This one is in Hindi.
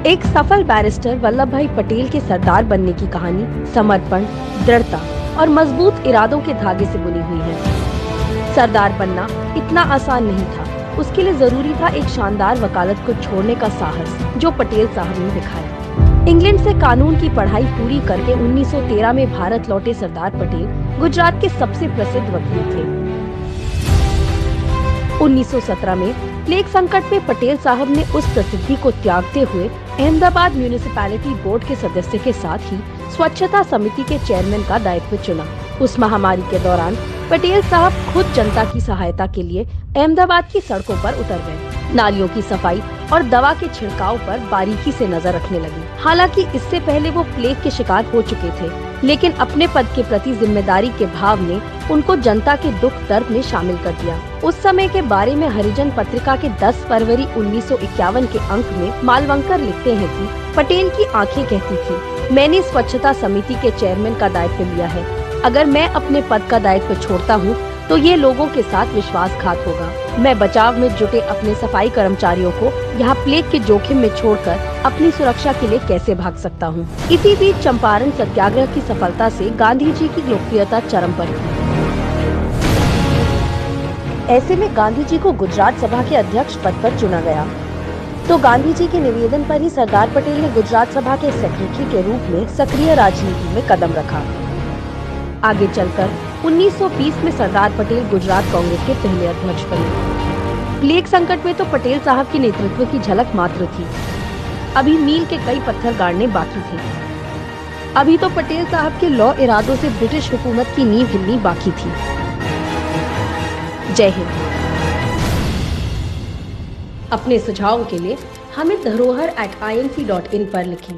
एक सफल बैरिस्टर वल्लभ भाई पटेल के सरदार बनने की कहानी समर्पण, दृढ़ता और मजबूत इरादों के धागे से बुनी हुई है। सरदार बनना इतना आसान नहीं था। उसके लिए जरूरी था एक शानदार वकालत को छोड़ने का साहस, जो पटेल साहब ने दिखाया। इंग्लैंड से कानून की पढ़ाई पूरी करके 1913 में भारत लौटे सरदार पटेल गुजरात के सबसे प्रसिद्ध वकील थे। 1917 में प्लेग संकट में पटेल साहब ने उस प्रसिद्धि को त्यागते हुए अहमदाबाद म्यूनिसिपैलिटी बोर्ड के सदस्य के साथ ही स्वच्छता समिति के चेयरमैन का दायित्व चुना। उस महामारी के दौरान पटेल साहब खुद जनता की सहायता के लिए अहमदाबाद की सड़कों पर उतर गए। नालियों की सफाई और दवा के छिड़काव पर बारीकी से नजर रखने लगे। हालांकि इससे पहले वो प्लेग के शिकार हो चुके थे, लेकिन अपने पद के प्रति जिम्मेदारी के भाव ने उनको जनता के दुख दर्द में शामिल कर दिया। उस समय के बारे में हरिजन पत्रिका के 10 फरवरी 1951 के अंक में मालवंकर लिखते हैं कि पटेल की आंखें कहती थी, मैंने स्वच्छता समिति के चेयरमैन का दायित्व लिया है। अगर मैं अपने पद का दायित्व छोड़ता हूँ तो ये लोगों के साथ विश्वासघात होगा। मैं बचाव में जुटे अपने सफाई कर्मचारियों को यहाँ प्लेग के जोखिम में छोड़कर अपनी सुरक्षा के लिए कैसे भाग सकता हूँ। इसी बीच चंपारण सत्याग्रह की सफलता से गांधी जी की लोकप्रियता चरम पर थी। ऐसे में गांधी जी को गुजरात सभा के अध्यक्ष पद पर चुना गया, तो गांधी जी के निवेदन पर ही सरदार पटेल ने गुजरात सभा के सेक्रेटरी के रूप में सक्रिय राजनीति में कदम रखा। आगे चलकर 1920 में सरदार पटेल गुजरात कांग्रेस के पहले अध्यक्ष बने। प्लेग संकट में तो पटेल साहब के नेतृत्व की झलक मात्र थी। अभी मील के कई पत्थर गाड़ने बाकी थे। अभी तो पटेल साहब के लौ इरादों से ब्रिटिश हुकूमत की नींव हिलनी बाकी थी। जय हिंद। अपने सुझावों के लिए हमें धरोहर@imc.in पर लिखें।